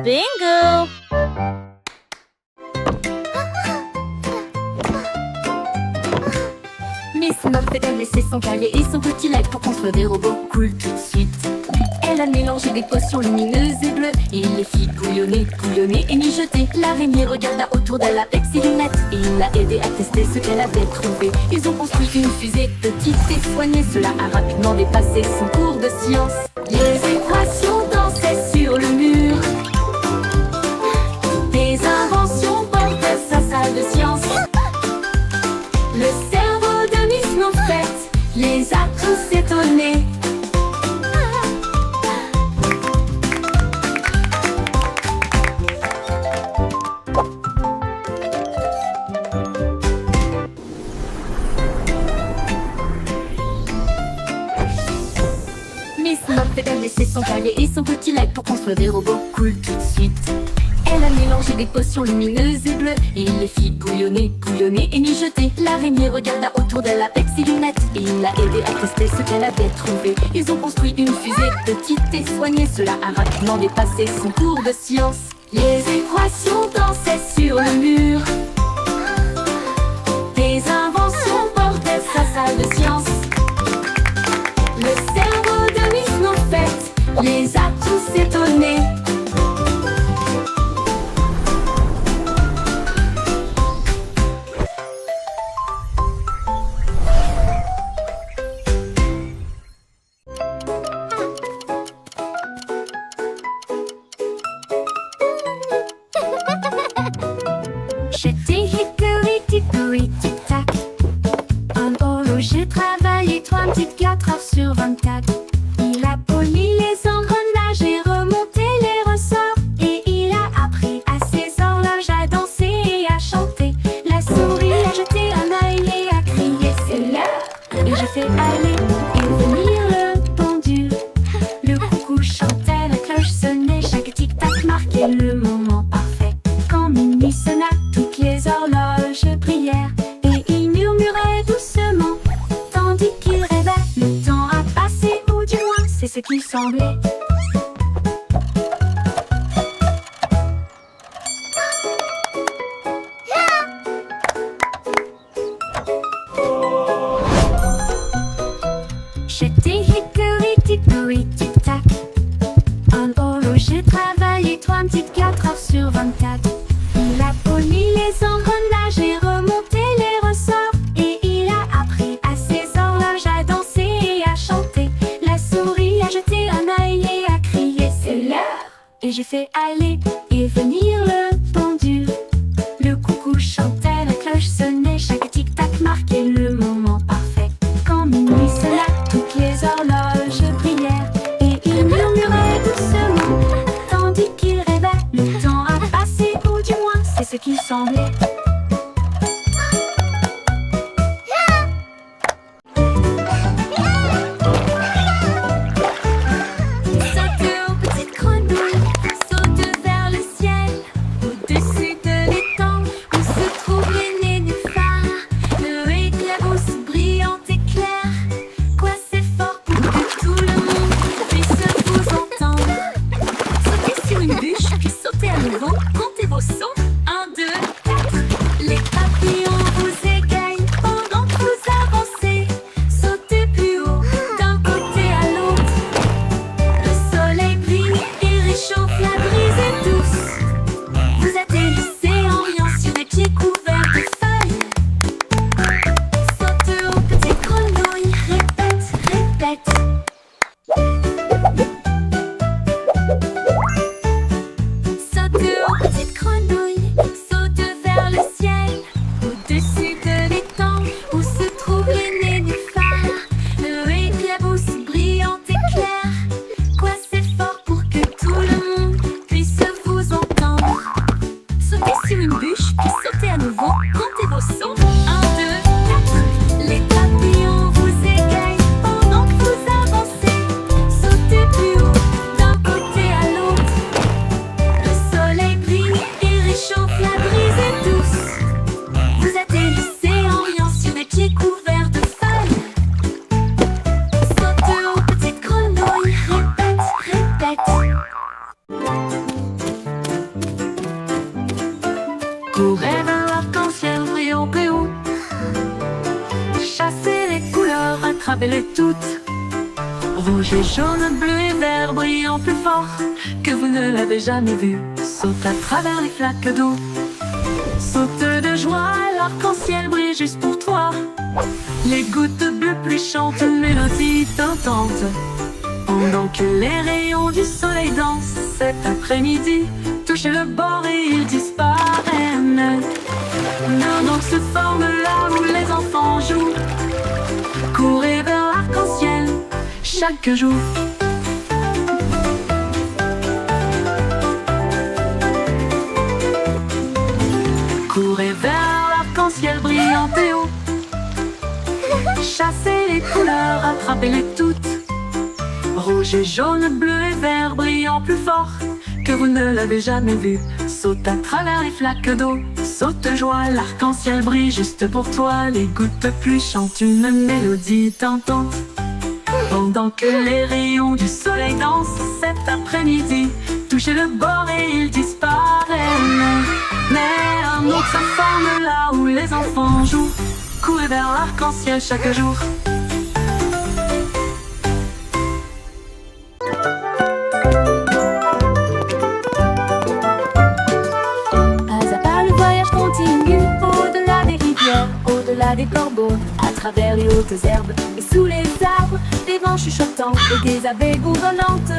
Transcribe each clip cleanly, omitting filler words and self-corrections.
Bingo! Miss Muffet a laissé son cahier et son petit lag pour construire des robots cool tout de suite. Elle a mélangé des potions lumineuses et bleues et les fit bouillonner, bouillonner et mijoter. L'araignée regarda autour d'elle avec ses lunettes et il l'a aidé à tester ce qu'elle avait trouvé. Ils ont construit une fusée petite et soignée. Cela a rapidement dépassé son cours de science. Les équations dansaient sur le mur. Des inventions portaient sa salle de science. Le cerveau de Miss Muffet les a tous étonnés. Miss Muffet a laissé son cahier et son petit lag pour construire des robots cool tout de suite. Elle a mélangé des potions lumineuses et bleues et il les fit bouillonner, bouillonner et mijoter. L'araignée regarda autour d'elle avec ses lunettes et il l'a aidé à tester ce qu'elle avait trouvé. Ils ont construit une fusée petite et soignée. Cela a rapidement dépassé son cours de science. Les équations dansaient sur le mur. Des inventions portaient sa salle de science. Le cerveau de Miss Muffet les a tous étonnés. J'étais hickory dickory tic tac. En holo j'ai travaillé 34 heures sur 24. Il a poli les engrenages et remonté les ressorts. Et il a appris à ses horloges à danser et à chanter. La souris a jeté un œil et a crié c'est l'heure. Et j'ai fait aller et venir le pendule. Le coucou chantait, la cloche sonnait. Chaque tic tac marquait le moment parfait. Quand minuit sonna, toutes les horloges brillèrent et il murmurait doucement tandis qu'il rêvait. Le temps a passé, ou du moins c'est ce qu'il semblait. J'étais hickory dickory tic tac. En holo j'ai travaillé 34 heures sur 24. Il a poli les engrenages et remonté les ressorts. Et il a appris à ses horloges à danser et à chanter. La souris a jeté un œil et a crié c'est l'heure. Et j'ai fait aller et venir le pendule. Le coucou chantait, la cloche sonnait. Chaque tic-tac marquait le moment parfait. Quand minuit sonna, toutes les horloges brillèrent et il murmurait doucement tandis qu'il rêvait. Le temps a passé, ou du moins c'est ce qu'il semblait. Saute aux petites grenouilles, saute vers le ciel. Au-dessus de l'étang où se trouve les nénuphars. Le éclabousse brillante et claire. Quoi c'est fort pour que tout le monde puisse vous entendre. Sautez sur une bûche puis sautez à nouveau. Comptez vos sauts. 1, 2, 4. attrapez-les toutes. Rouge et jaune, bleu et vert, brillant plus fort que vous ne l'avez jamais vu. Saute à travers les flaques d'eau. Saute de joie, l'arc-en-ciel brille juste pour toi. Les gouttes bleues pluie chantent une mélodie tentante. Pendant que les rayons du soleil dansent cet après-midi, touchez le bord et ils disparaissent. Nos donc se forment là où les enfants jouent. Courez vers l'arc-en-ciel chaque jour. Courez vers l'arc-en-ciel brillant et haut. Chassez les couleurs, attrapez-les toutes. Rouge et jaune, bleu et vert, brillant plus fort que vous ne l'avez jamais vu. Saute à travers les flaques d'eau. Saute de joie, l'arc-en-ciel brille juste pour toi. Les gouttes de pluie chantent une mélodie tentante. Pendant que les rayons du soleil dansent cet après-midi, touchez le bord et ils disparaissent. Mais un autre se forme là où les enfants jouent. Courez vers l'arc-en-ciel chaque jour. Pas à pas le voyage continue, au-delà des rivières, au-delà des corbeaux, à travers les hautes herbes et sous les arbres, des vents chuchotants et des abeilles bourdonnantes.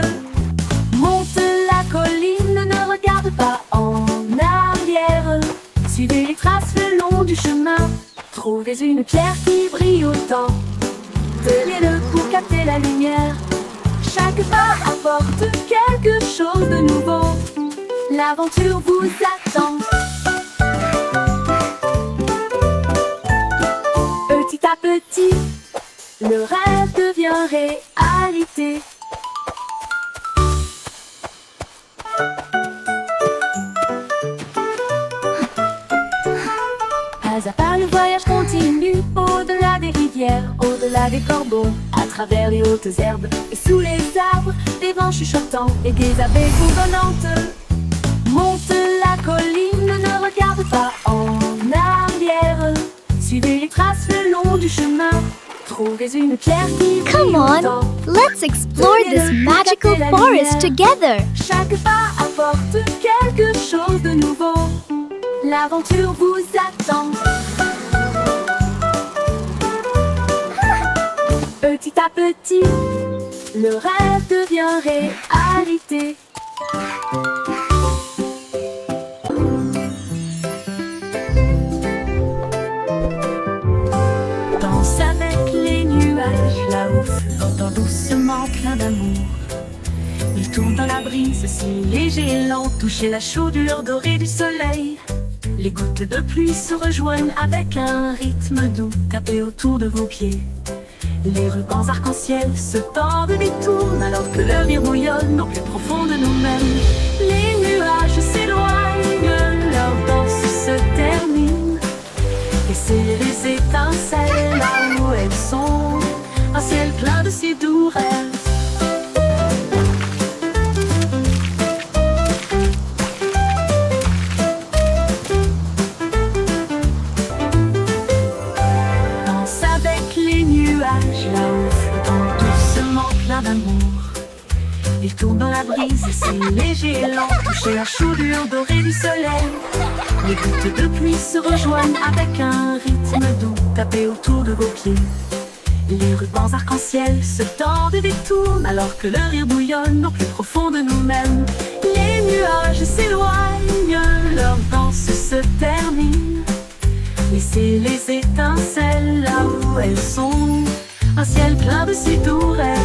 Monte la colline, ne regarde pas en arrière. Suivez les traces le long du chemin. Trouvez une pierre qui brille autant. Tenez-le pour capter la lumière. Chaque pas apporte quelque chose de nouveau. L'aventure vous attend. Petit à petit, le rêve devient réalité. Pas à pas le voyage continue, au-delà des rivières, au-delà des corbeaux, à travers les hautes herbes et sous les arbres, des vents chuchotants et des abeilles bourdonnantes. Monte la colline, ne regarde pas en arrière. Suivez les traces le long du chemin. Trouvez une pierre qui brille Come on, autant. let's explore this magical forest together. Chaque pas apporte quelque chose de nouveau. L'aventure vous attend. Petit à petit, le rêve devient réalité. Danse avec les nuages, là-haut flottant doucement plein d'amour. Il tourne dans la brise, si léger et lent, toucher la chaudure dorée du soleil. Les gouttes de pluie se rejoignent avec un rythme doux, tapez autour de vos pieds. Les rubans arc-en-ciel se tordent et détournent alors que le rire bouillonne au plus profond de nous-mêmes. Les nuages s'éloignent, leur danse se termine. Laissez les étincelles là où elles sont, un ciel plein de si doux rêves. Là-haut flottant doucement plein d'amour. Il tourne dans la brise, c'est léger et lent, toucher la chaudure dorée du soleil. Les gouttes de pluie se rejoignent avec un rythme doux, tapez autour de vos pieds. Les rubans arc-en-ciel se tordent et détournent alors que le rire bouillonne au plus profond de nous-mêmes. Les nuages s'éloignent, leur danse se termine. Laissez les étincelles là où elles sont, un ciel plein de si doux rêves.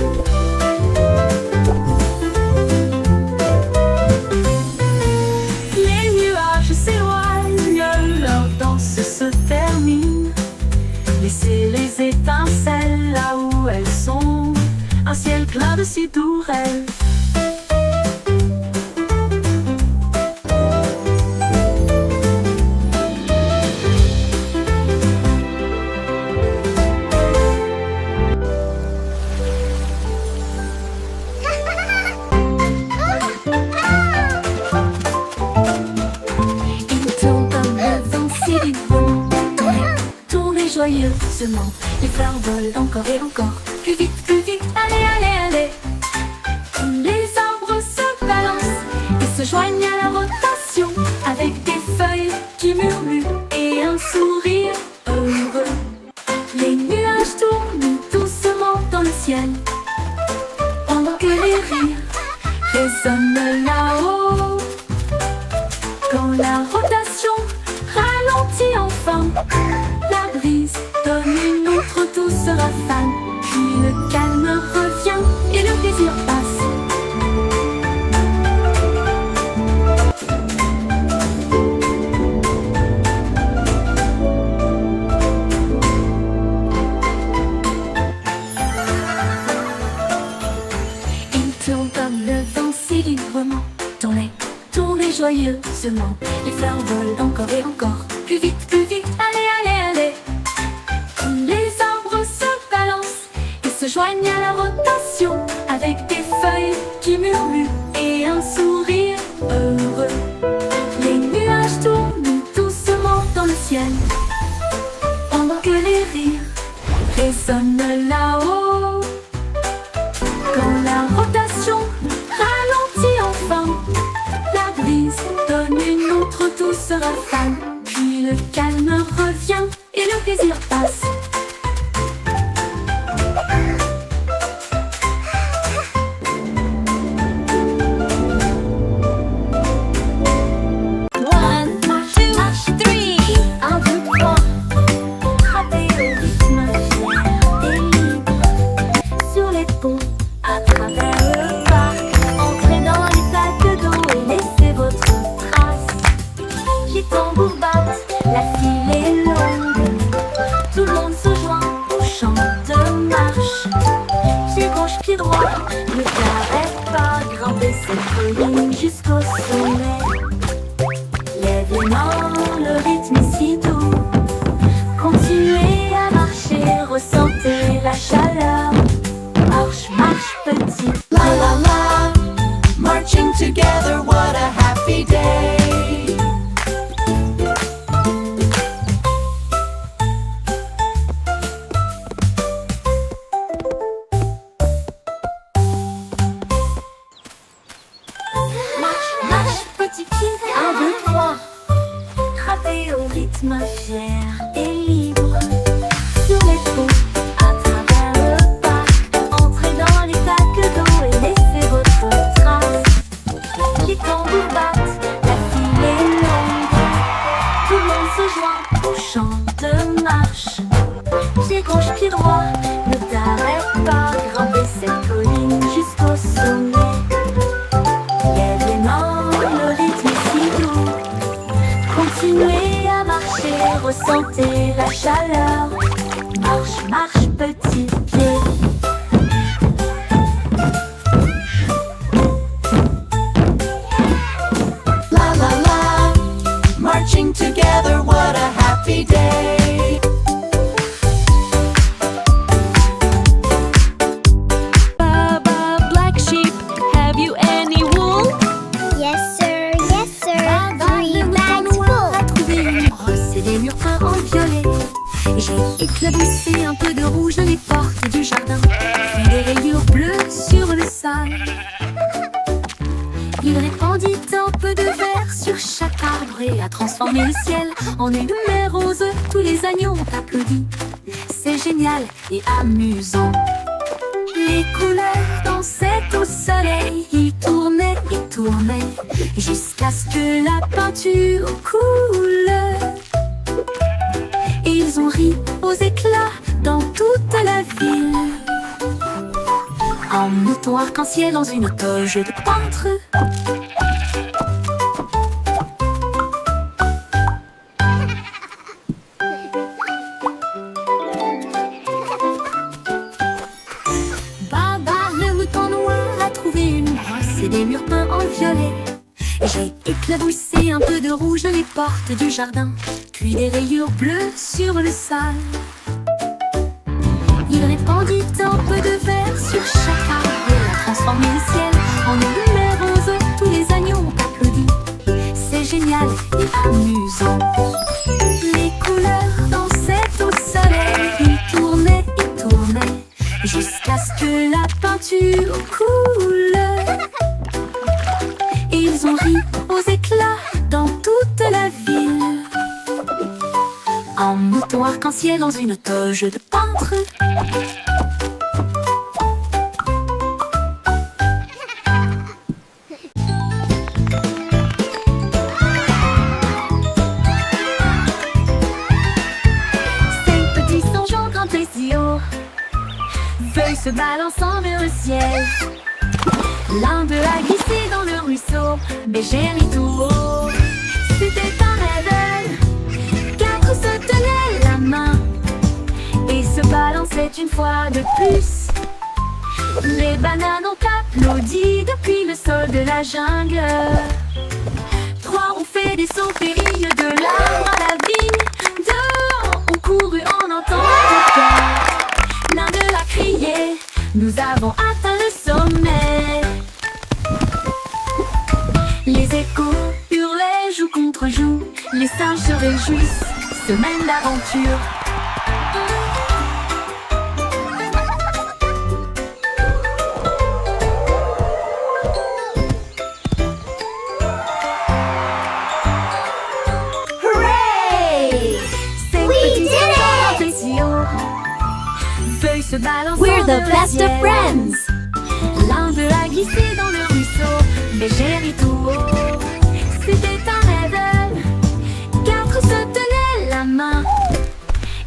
Les nuages s'éloignent, leur danse se termine. Laissez les étincelles là où elles sont, un ciel plein de si doux rêves. Joyeusement, les fleurs volent encore et encore. plus vite, allez, allez, allez. Tous les arbres se balancent et se joignent à la rotation, avec des feuilles qui murmurent et un sourire heureux. Les nuages tournent doucement dans le ciel, pendant que les rires résonnent là-haut. Quand la rotation ralentit enfin, la brise donne une autre douce rafale. Puis le calme revient et le plaisir passe. Librement, tournez joyeusement. Les fleurs volent encore et encore. Plus vite, allez, allez, allez. Tous les arbres se balancent et se joignent à la rotation, avec des feuilles qui murmurent et un sourire heureux. Les nuages tournent doucement dans le ciel, pendant que les rires résonnent là-haut. Quand la rotation ralentit enfin, la brise donne une autre douce rafale. Puis le calme revient et le plaisir passe. La file est longue, tout le monde se joint au chant de marche. Pied gauche, pied droit, ne t'arrête pas, grimper cette colline jusqu'au sommet. Lève les mains, le rythme est si doux. Continuez à marcher, ressentez la chaleur. Marche, marche petit. La la la, marching together, what a happy day. Petit pied, 1, 2, 3. Frappez au rythme fier et libre. Sur les ponts, à travers le parc. Entrez dans les sacs d'eau et laissez votre trace. Les tambours battent, la file est longue. Tout le monde se joint au chant de marche. Pied gauche, pied droit, ne t'arrête pas. Grimper cette colline jusqu'au sommet. Continuez à marcher, ressentez la chaleur. Marche, marche, petit pied. La la la, marching together, what a happy day. Baba, black sheep, have you any wool? Yes sir, 3 bags full. C'est des murs peints en violet. J'ai éclaboussé un peu de rouge les portes du jardin, puis des rayures bleues sur le sol. Il répandit un peu de vert sur chaque arbre et a transformé le ciel en une mer rose. Tous les agneaux ont applaudi. C'est génial et amusant. Les couleurs dansaient au soleil. Ils tournaient et tournaient jusqu'à ce que la peinture coule. Et ils ont ri aux éclats dans toute la ville. Un mouton arc-en-ciel dans une toge de peintre. Baba, le mouton noir, a trouvé une brosse et des murs peints en violet. J'ai éclaboussé un peu de rouge les portes du jardin, puis des rayures bleues sur le sol. Il répandit un peu de vert sur chaque arbre et a transformé le ciel en une mer rose. Tous les agneaux ont applaudi. C'est génial et amusant. Les couleurs dansaient au soleil. Ils tournaient et tournaient jusqu'à l'aventure coule. Ils ont ri aux éclats dans toute la ville. Un mouton arc-en-ciel dans une toge de peintre. Feuilles se balançant vers le ciel. L'un d'eux a glissé dans le ruisseau, mais j'ai ri tout haut. C'était un rêve. 4 se tenaient la main et se balançaient une fois de plus. Les bananes ont applaudi depuis le sol de la jungle. 3 ont fait des sauts périlles de l'arbre à la vigne. 2 ont couru en entendant le cœur. L'un d'eux a crié, nous avons atteint le sommet. Les échos hurlaient joue contre joue. Les singes se réjouissent, semaine d'aventure. Hooray! We did it! Feuilles se balancent. We're the best of friends. L'un d'eux a glissé dans le ruisseau, mais j'ai ri tout haut. C'était un rêve. 4 se tenaient la main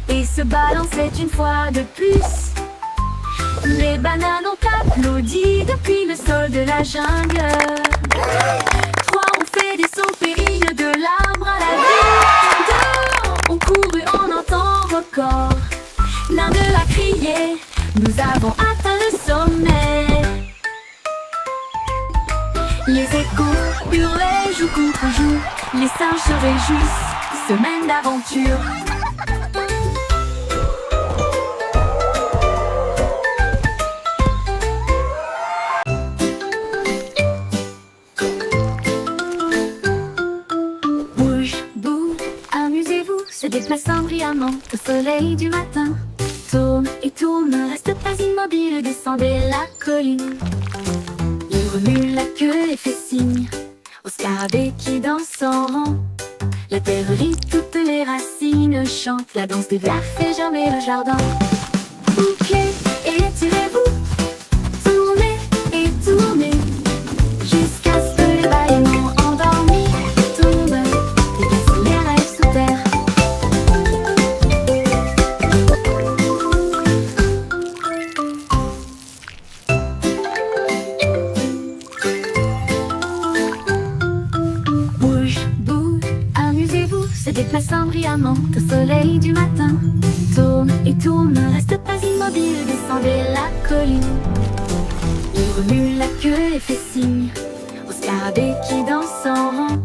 et se balançaient une fois de plus. Les bananes ont applaudi depuis le sol de la jungle. 3 ont fait des sauts périlles de l'arbre à la vigne. 2 ont couru en un temps record. L'un d'eux a crié, nous avons atteint le sommet. Les échos hurlaient joue contre joue. Les singes se réjouissent, semaine d'aventure. Bouge, bouge, amusez-vous, se déplaçant brillamment au soleil du matin. Tourne et tourne, ne reste pas immobile, descendez la colline. Il remue la queue et fait signe aux scarabées qui dansent en rang. La terre rit, toutes les racines chantent, la danse des vers fait germer le jardin. Bouclez et tirez-vous, tournez et tournez, jusqu'à ce que les bâillements endormis tombent et cassent les rêves sous terre. Se déplaçant brillamment au soleil du matin. Tourne et tourne, ne reste pas immobile, descendez la colline. Il remue la queue et fait signe aux scarabées qui dansent en rang.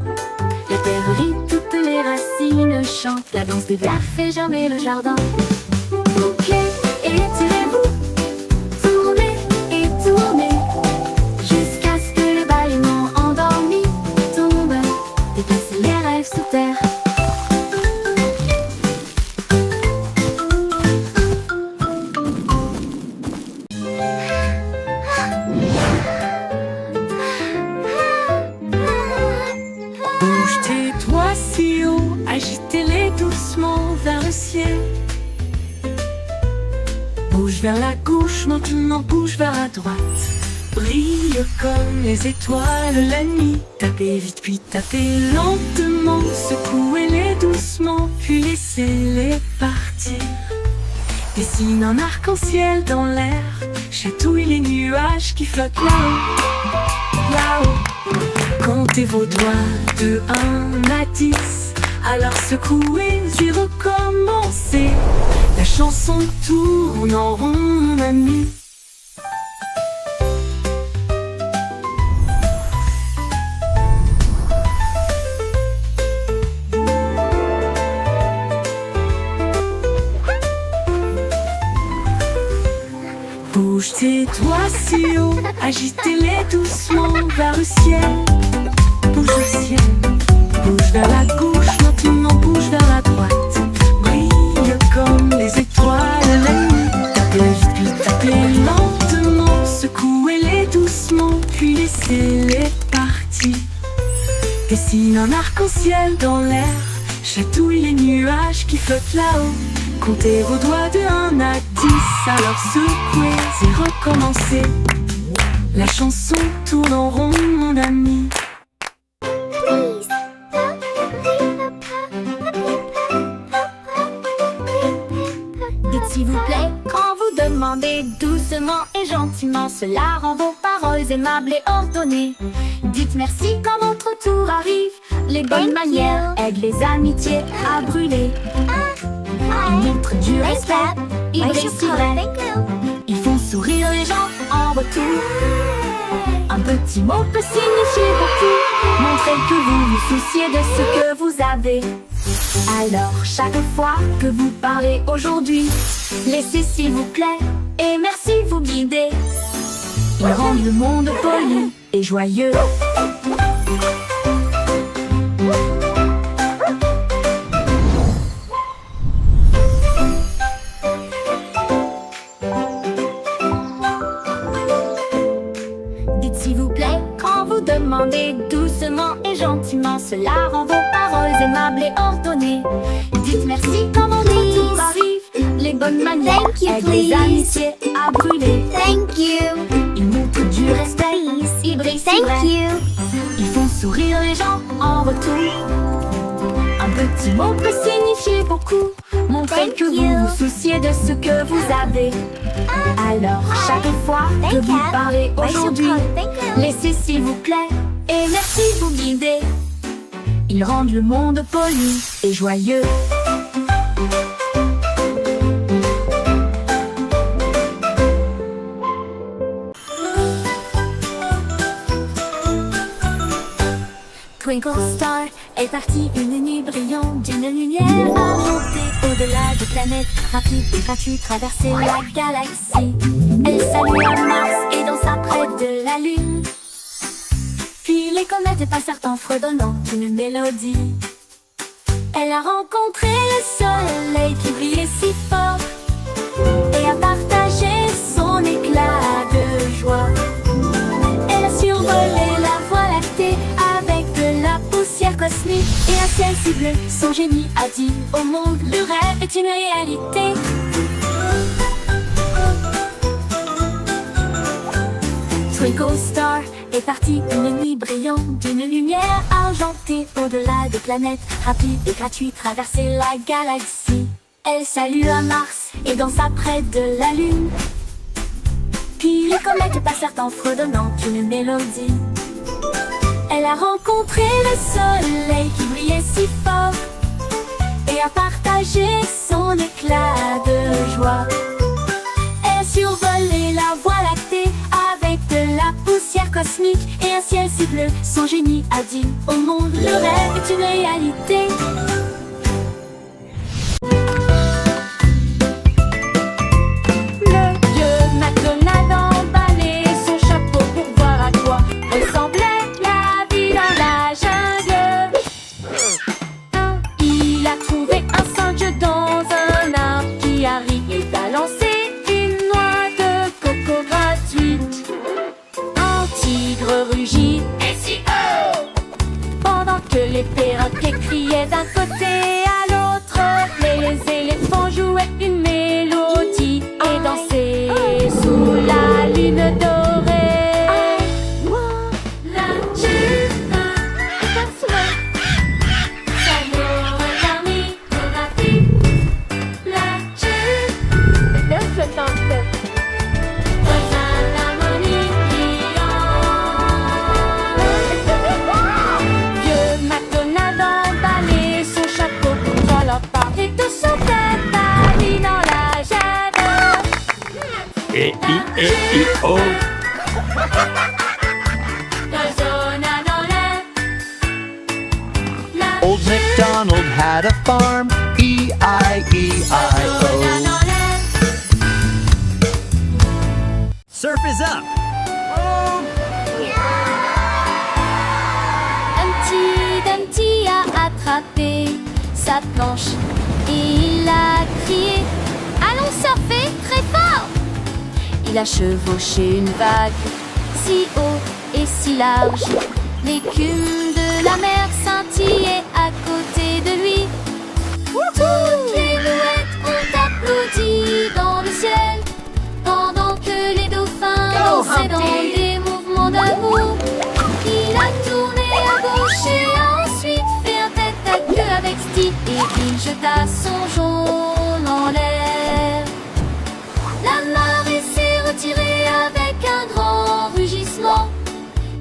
La terre rit, toutes les racines chantent, la danse des vers fait germer le jardin. Bouclez et tirez-vous, tournez et tournez, jusqu'à ce que les bâillements endormis tombent et cassent les rêves sous terre. Agitez-les doucement vers le ciel. Bouge vers la gauche, maintenant bouge vers la droite. Brille comme les étoiles la nuit. Tapez vite puis tapez lentement. Secouez-les doucement puis laissez-les partir. Dessine un arc-en-ciel dans l'air. Chatouille les nuages qui flottent là-haut, là-haut. Comptez vos doigts de 1 à 10. Alors secouez et recommencez. La chanson tourne en rond, mon ami. Bouge tes doigts si haut, agitez-les doucement vers le ciel. Bouge au ciel, bouge vers la gauche, maintenant bouge vers la droite. Brille comme les étoiles la nuit. Tapez vite puis tapez lentement, secouez Dessine un arc-en-ciel dans l'air, chatouille les nuages qui flottent là-haut. Comptez vos doigts de 1 à 10, alors secouez et recommencez. La chanson tourne en rond, mon ami. Dites s'il vous plaît quand vous demandez doucement et gentiment. Cela rend vos paroles aimables et ordonnées. Dites merci quand votre tour arrive. Les bonnes manières aident les amitiés à brûler. Ils montrent du respect, ils brillent si vrai. Ils font sourire les gens en retour. Un petit mot peut signifier beaucoup. Montrez que vous vous souciez de ce que vous avez. Alors chaque fois que vous parlez aujourd'hui, laissez s'il vous plaît et merci vous guider. Ils rendent le monde poli et joyeux. Dites s'il vous plaît quand vous demandez doucement et gentiment. Cela rend vos paroles aimables et ordonnées. Dites merci quand votre tour arrive. Les bonnes manières aident les amitiés à brûler. Thank you. Ils montrent du respect, ils brillent si vrai. Thank you. Ils font sourire les gens en retour. Un petit mot peut signifier beaucoup. Montrez Thank que you. vous vous souciez de ce que vous avez. Alors chaque fois que Thank vous you. parlez aujourd'hui, Thank you. laissez s'il vous plaît et merci vous guider. Ils rendent le monde poli et joyeux. Twinkle Star est partie une nuit brillante d'une lumière argentée. Au-delà des planètes, rapide et gratuit, traverser la galaxie. Elle salue à Mars et dansa près de la Lune. Puis les comètes passèrent en fredonnant une mélodie. Elle a rencontré le soleil qui brillait si fort et a partagé son éclat de joie. Elle a survolé la voie lactée avec de la poussière cosmique et un ciel si bleu. Son génie a dit au monde, le rêve est une réalité. Twinkle Star est partie une nuit brillante d'une lumière argentée. Au-delà des planètes, rapide et gratuit, traverser la galaxie. Elle salue à Mars et dansa près de la Lune. Puis les comètes passèrent en fredonnant une mélodie. Elle a rencontré le soleil qui brillait si fort et a partagé son éclat de joie. Elle a survolé la voie lactée avec de la poussière cosmique et un ciel si bleu. Son génie a dit au monde, le rêve est une réalité. Le vieux McDonald emballait son chapeau pour voir à quoi ressemblait la vie dans la jungle. Il a trouvé un singe dans un arbre qui a ri et balancé une noix de coco gratuite. Un tigre rugit pendant que les perroquets criaient d'un côté à l'autre. Les éléphants jouaient une mélodie et dansaient sous la lune dorée. La jupe est un souhait, ça n'aurait permis de la jupe, le flottant dans un harmonie Vieux McDonald emballait son chapeau pour voir leur part et de son tête allait dans la jungle. E-I-E-I-O. Résonna dans l'air. La Old MacDonald had a farm, résonna E-I-E-I-O. dans l'air. Surf is up. Humpty Dumpty a attrapé sa planche et il a crié, allons surfer très fort. Il a chevauché une vague si haut et si large, l'écume de de la mer scintillaient à côté de lui. Toutes les mouettes ont applaudi dans le ciel, pendant que les dauphins dansaient dans des mouvements d'amour. Il a tourné à gauche et a ensuite fait un tête à queue avec Steve, et il jeta son jaune en l'air. La marée s'est retirée avec un grand rugissement.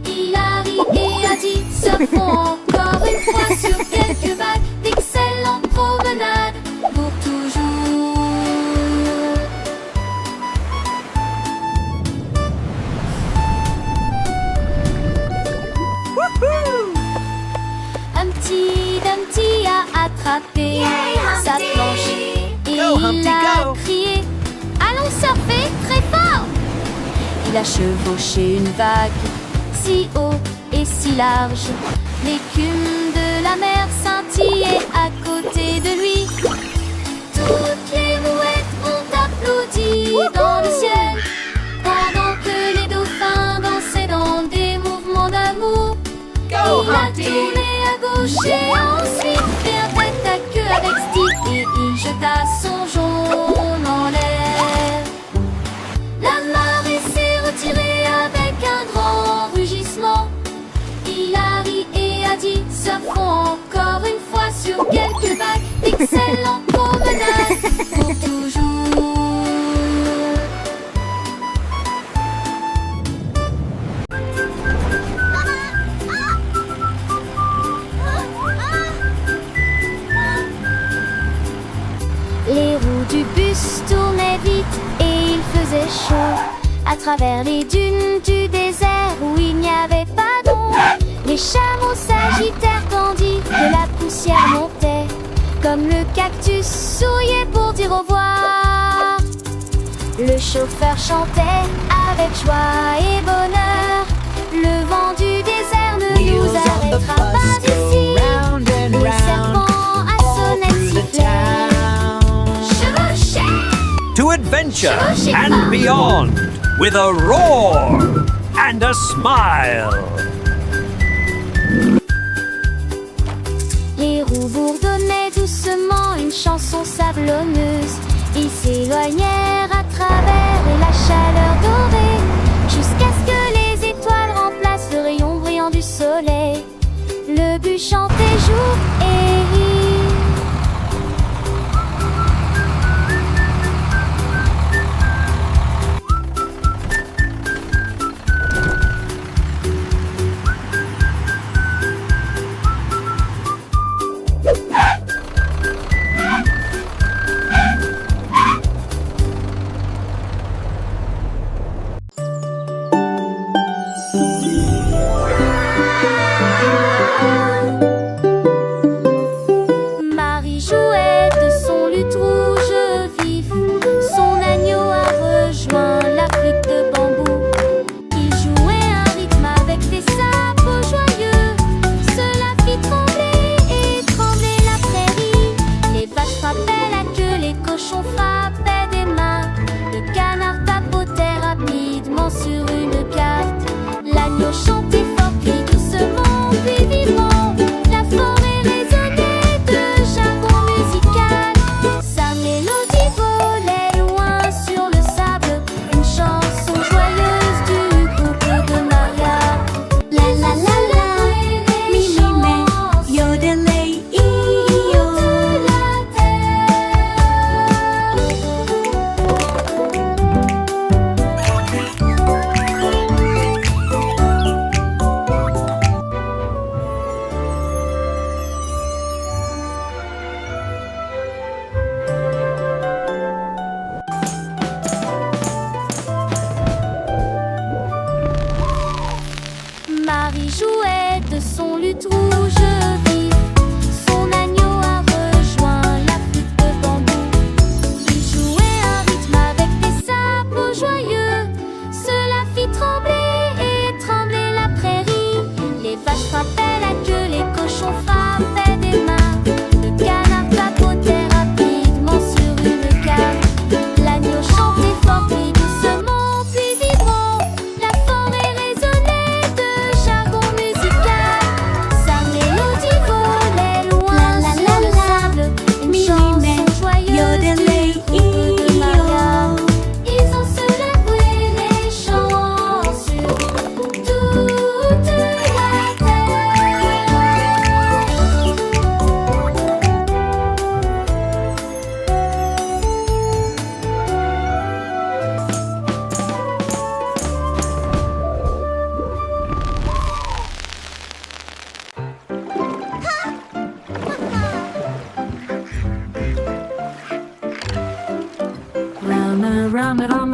Il a ri et a dit: surfons encore une fois sur quelques vagues, d'excellentes promenades pour toujours. Humpty Dumpty a attrapé sa planche et il a crié: allons surfer très fort! Il a chevauché une vague si haut et si large, l'écume de la mer scintillait à côté de lui. Toutes les mouettes ont applaudi dans le ciel, pendant que les dauphins dansaient dans des mouvements d'amour. Il a tourné à gauche et a ensuite fait un tête à queue avec Steve, et il jeta son jaune en l'air. La marée s'est retirée avec un grand rugissement. Il a ri et a dit: surfons encore une fois sur quelques vagues, d'excellentes promenades pour toujours. Les roues du bus tournaient vite et il faisait chaud. À travers les dunes du désert où il n'y avait pas d'ombre, les chameaux s'agitèrent tandis que la poussière montait. Comme le cactus souriait pour dire au revoir, le chauffeur chantait avec joie et bonheur: le vent du désert ne nous arrêtera pas ici. Le serpent à sonnette sifflait. To adventure and beyond with a roar and a smile. Les roues bourdonnaient doucement une chanson sablonneuse. Ils s'éloignèrent à travers la chaleur dorée, jusqu'à ce que les étoiles remplacent le rayon brillant du soleil. Le but chantait jour et nuit. Marie jouait de son luth rouge vif. Son agneau a rejoint la flûte de bambou. Il jouait un rythme avec des sabots joyeux. Cela fit trembler et trembler la prairie. Les vaches frappaient la queue, les cochons frappaient des mains. Le canard tapotait rapidement sur une canne. L'agneau chantait fort puis doucement puis vibrant. La forêt résonnait de jargon musical.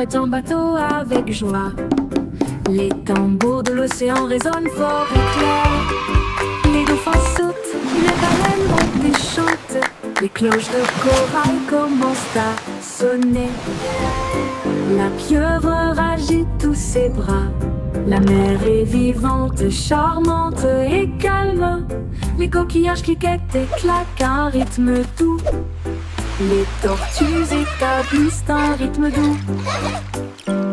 forment un bateau avec joie. Les tambours de l'océan résonnent fort et clair. Les dauphins sautent, les baleines montent et chantent. Les cloches de corail commencent à sonner. La pieuvre agite tous ses bras. La mer est vivante, charmante et calme. Les coquillages cliquettent et claquent un rythme doux. Les tortues établissent un rythme doux.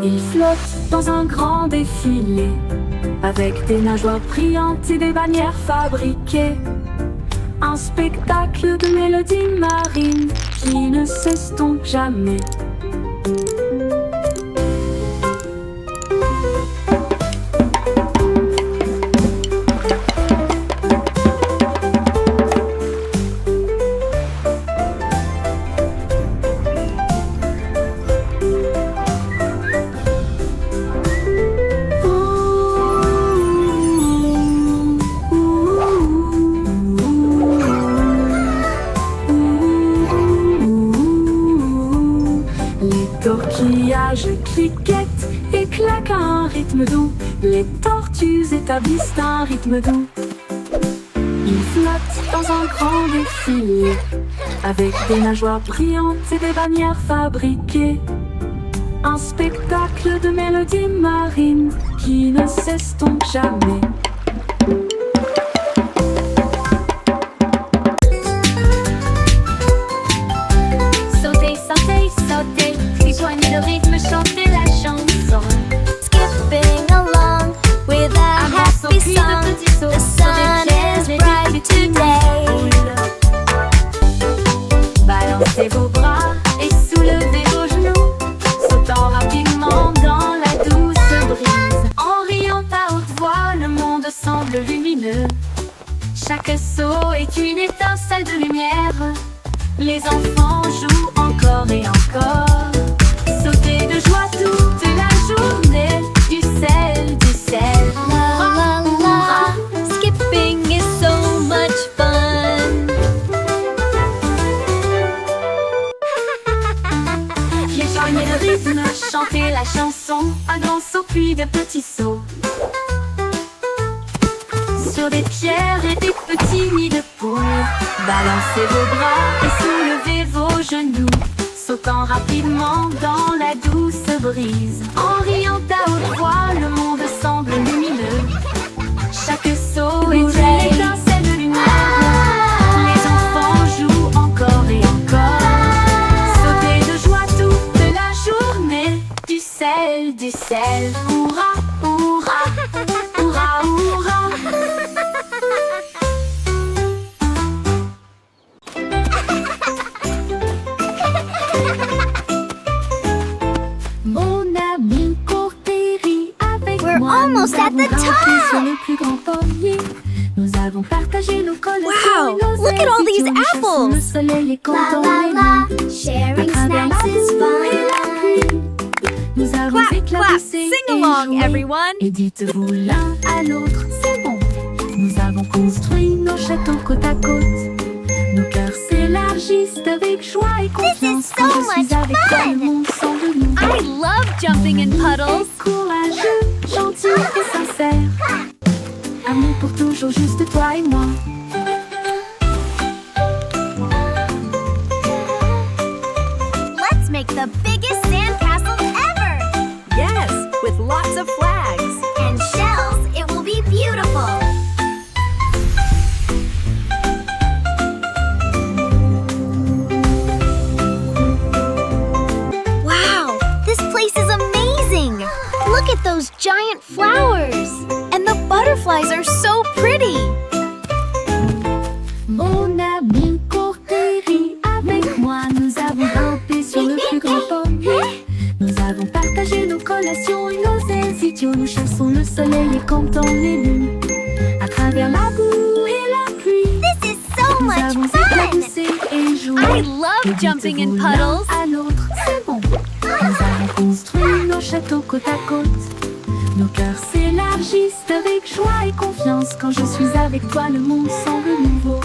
Ils flottent dans un grand défilé, avec des nageoires brillantes et des bannières fabriquées. Un spectacle de mélodies marines qui ne s'estompe jamais. Cliquettent et claquent un rythme doux. Les tortues établissent un rythme doux. Ils flottent dans un grand défilé, avec des nageoires brillantes et des bannières fabriquées. Un spectacle de mélodies marines qui ne s'estompe jamais. Sautez, sautez, sautez, rejoignez le rythme, chantez la chanson. Skipping along with a happy song. The sun is bright today. Balancez vos bras et soulevez vos genoux, sautant rapidement dans la douce brise. En riant à haute voix, le monde semble lumineux. Chaque saut est une étincelle de lumière. Les enfants jouent encore et encore. Sautez de joie toute la journée. Du sel, du sel. La la la, skipping is so much fun. Rejoignez le rythme, chantez la chanson. Un grand saut puis de petits sauts. Sur des pierres et des petits nids de poules. Balancez vos bras et soulevez vos genoux, sautant rapidement dans la douce brise. En riant à haute voix, le monde semble lumineux. Chaque saut est une étincelle de lumière. Les enfants jouent encore et encore. Sautez de joie toute la journée. Du sel, du sel. Hurrah, hurrah, hurrah, hurrah. Mon ami court et rit avec We're moi. almost Nous at the avons grimpé top. sur le plus grand pommier. Nous avons partagé nos collations Wow, et nos look at all these études. Nous chassons apples. le soleil et La comptons la les la, nuits. sharing À travers la snacks is boue et la fun. pluie, nous avons Clap, clap, éclaboussé sing et along, joué. everyone. Et dites-vous l'un à l'autre, c'est bon. Nous avons construit nos châteaux côte à côte. Nos cœurs s'élargissent avec joie et confiance. so Quand je suis much avec toi, fun. le monde semble nouveau. I love jumping in puddles. Courageux, gentil et sincère. Amour pour toujours, juste toi et moi. Let's make the biggest sandcastle ever. Yes, with lots of flags. And shells, it will be beautiful. Wow, this place is amazing. Look at those giant flowers. And the butterflies are so pretty. Mon ami court et rit avec moi. Nous avons grimpé sur le plus grand pommier. Nous avons partagé nos collations et nos ailes idiots. Nous chassons le soleil et comptons les nuits. À travers la boue et la pluie, This is so nous much avons fun. éclaboussé et joué. I Et love jumping in dites-vous l'un puddles. à l'autre, c'est bon. Nous avons construit nos châteaux côte à côte. Nos cœurs s'élargissent avec joie et confiance. Quand je suis avec toi, le monde semble nouveau.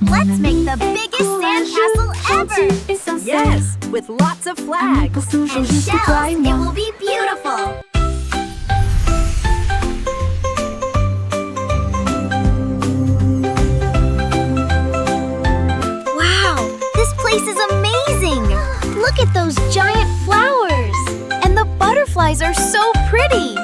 Let's make the biggest sandcastle ever! Et sincère. Yes, with lots of flags. Pour toujours And juste toi et shells, it moi. will be beautiful! Wow, this place is amazing! Look at those giant flowers! And the butterflies are so pretty!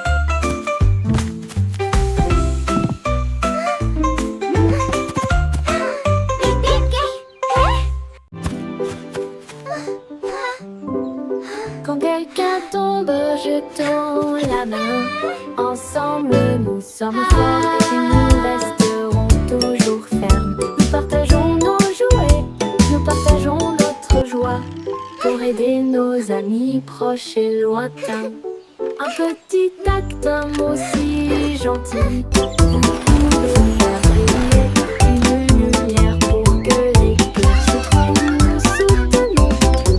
Quand quelqu'un tombe, je tends la main. Ensemble, nous sommes forts et nous resterons toujours fermes. Nous partageons nos jouets, nous partageons notre joie pour aider nos amis proches et lointains. Un petit acte, un mot si gentil. Vous pouvez faire briller une lumière pour que les petits nous soutenons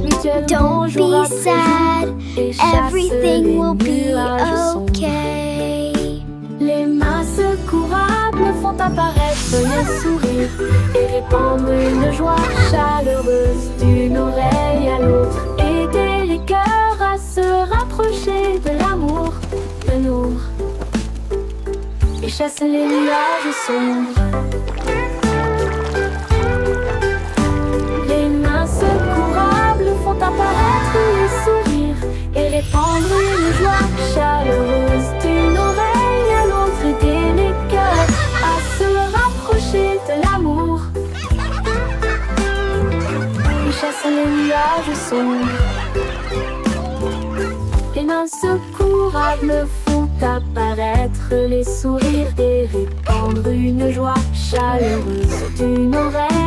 mutuellement. Don't be sad, everything will be okay. Les mains secourables font apparaître les sourires et répandre une joie chaleureuse d'une oreille à l'autre. Aider les cœurs à se rapprocher de l'amour, de nous, et chasser les nuages sombres. Les mains secourables font apparaître les sourires et répandre une joie chaleureuse d'une oreille à l'autre. Aider les cœurs à se rapprocher de l'amour et chasser les nuages sombres. Les mains secourables font apparaître les sourires et répandre une joie chaleureuse d'une oreille